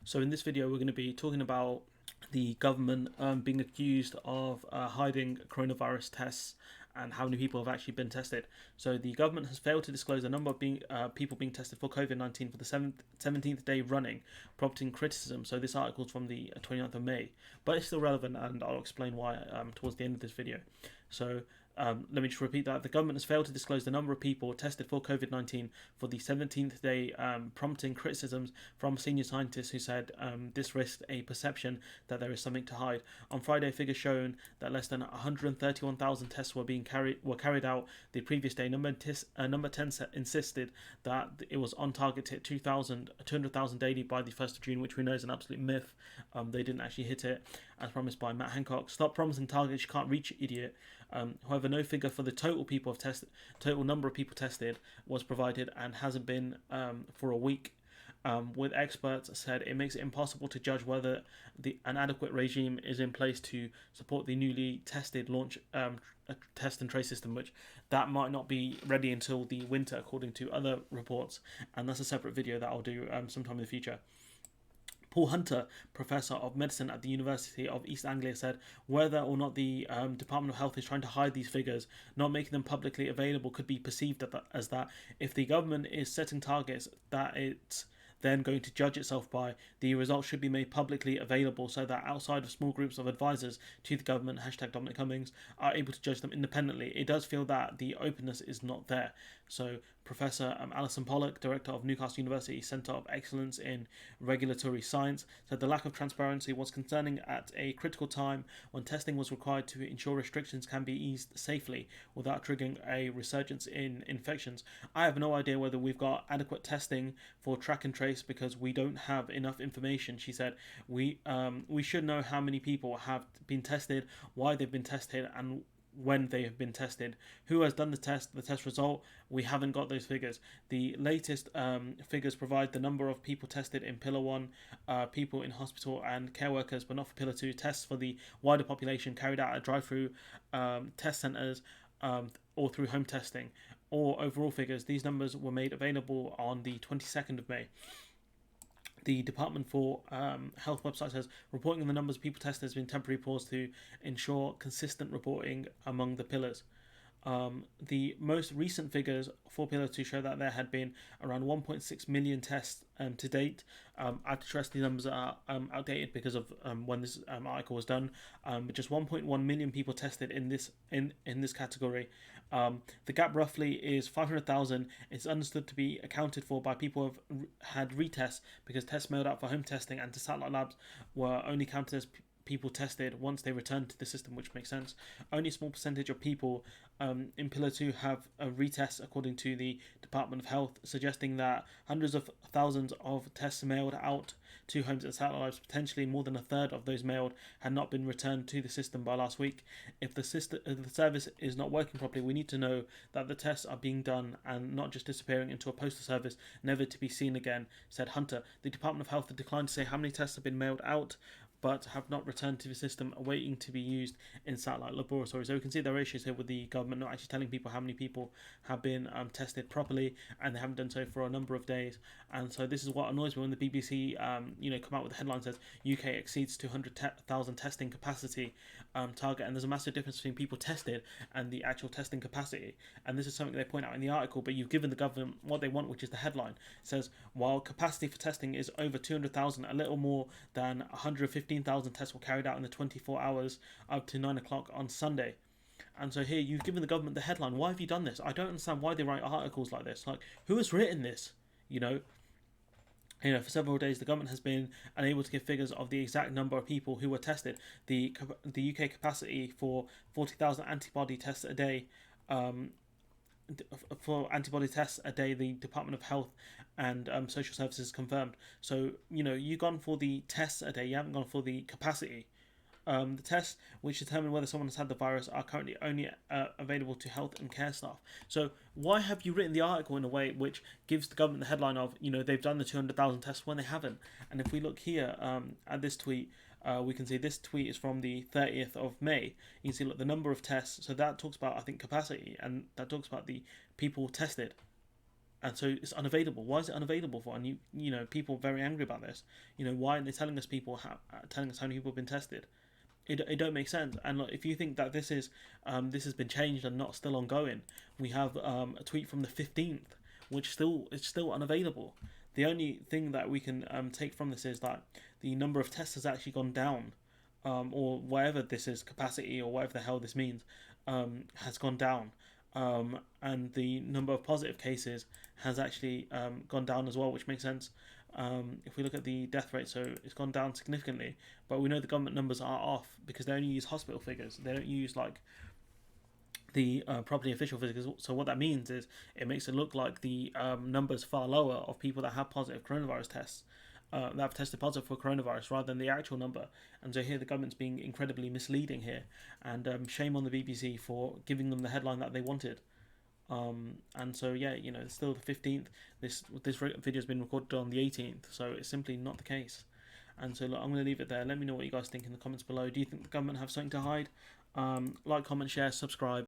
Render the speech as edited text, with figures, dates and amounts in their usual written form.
So in this video, we're going to be talking about the government being accused of hiding coronavirus tests and how many people have actually been tested. So the government has failed to disclose the number of people being tested for COVID-19 for the 17th day running, prompting criticism. So this article is from the 29th of May, but it's still relevant, and I'll explain why towards the end of this video. So let me just repeat that. The government has failed to disclose the number of people tested for COVID-19 for the 17th day, prompting criticisms from senior scientists who said this risked a perception that there is something to hide. On Friday, figures shown that less than 131,000 tests were carried out the previous day. Number 10 insisted that it was on target to hit 200,000 daily by the 1st of June, which we know is an absolute myth. They didn't actually hit it, as promised by Matt Hancock. Stop promising targets you can't reach, idiot. However, no figure for the total number of people tested was provided, and hasn't been for a week. With experts said it makes it impossible to judge whether an adequate regime is in place to support the newly tested launch a test and trace system, which that might not be ready until the winter, according to other reports, and that's a separate video that I'll do sometime in the future. Paul Hunter, professor of medicine at the University of East Anglia, said whether or not the Department of Health is trying to hide these figures, not making them publicly available could be perceived as that. If the government is setting targets that it's then going to judge itself by, the results should be made publicly available so that outside of small groups of advisors to the government, hashtag Dominic Cummings, are able to judge them independently. It does feel that the openness is not there. So Professor Alison Pollock, director of Newcastle University Centre of Excellence in Regulatory Science, said the lack of transparency was concerning at a critical time when testing was required to ensure restrictions can be eased safely without triggering a resurgence in infections. I have no idea whether we've got adequate testing for track and trace because we don't have enough information, she said. We should know how many people have been tested, why they've been tested, and when they have been tested, who has done the test result. We haven't got those figures. The latest figures provide the number of people tested in Pillar 1, people in hospital and care workers, but not for Pillar 2. Tests for the wider population carried out at drive-through test centres or through home testing, or overall figures. These numbers were made available on the 22nd of May. The Department for Health website says reporting on the numbers of people tested has been temporarily paused to ensure consistent reporting among the pillars. The most recent figures for Pillar 2 show that there had been around 1.6 million tests to date. I have to stress the numbers are outdated because of when this article was done. Just 1.1 million people tested in this category. The gap roughly is 500,000. It's understood to be accounted for by people who have had retests, because tests mailed out for home testing and to satellite labs were only counted as people tested once they returned to the system, which makes sense. Only a small percentage of people in Pillar 2 have a retest, according to the Department of Health, suggesting that hundreds of thousands of tests mailed out to homes and satellite labs, potentially more than a third of those mailed, had not been returned to the system by last week. If the service is not working properly, we need to know that the tests are being done and not just disappearing into a postal service, never to be seen again, said Hunter. The Department of Health declined to say how many tests have been mailed out, but have not returned to the system, awaiting to be used in satellite laboratories. So we can see there are issues here with the government not actually telling people how many people have been tested properly, and they haven't done so for a number of days. And so this is what annoys me when the BBC, come out with a headline that says UK exceeds 200,000 testing capacity target, and there's a massive difference between people tested and the actual testing capacity. And this is something they point out in the article, but you've given the government what they want, which is the headline. It says, while capacity for testing is over 200,000, a little more than 115,000 tests were carried out in the 24 hours up to 9 o'clock on Sunday. And so here you've given the government the headline. Why have you done this? I don't understand why they write articles like this. Like, who has written this? For several days, the government has been unable to give figures of the exact number of people who were tested. The UK capacity for 40,000 antibody tests a day, the Department of Health and Social Services confirmed. So, you've gone for the tests a day, you haven't gone for the capacity. The tests which determine whether someone has had the virus are currently only available to health and care staff. So why have you written the article in a way which gives the government the headline of, they've done the 200,000 tests when they haven't? And if we look here at this tweet, we can see this tweet is from the 30th of May. You can see, look, the number of tests. So that talks about, I think, capacity, and that talks about the people tested. and so it's unavailable. Why is it unavailable for? And you know, people are very angry about this. You know, why aren't they telling us telling us how many people have been tested? It don't make sense. And look, if you think that this has been changed and not still ongoing, we have a tweet from the 15th, which still is still unavailable. The only thing that we can take from this is that the number of tests has actually gone down, or whatever this is, capacity or whatever the hell this means, has gone down. And the number of positive cases has actually gone down as well, which makes sense. If we look at the death rate, so it's gone down significantly, but we know the government numbers are off because they only use hospital figures. They don't use like the properly official figures. So what that means is it makes it look like the numbers far lower of people that have positive coronavirus tests. That have tested positive for coronavirus rather than the actual number. And so here the government's being incredibly misleading here, and shame on the BBC for giving them the headline that they wanted. And so yeah, you know, it's still the 15th. This video has been recorded on the 18th, so it's simply not the case. And so look, I'm going to leave it there. Let me know what you guys think in the comments below. Do you think the government have something to hide? Like, comment, share, subscribe.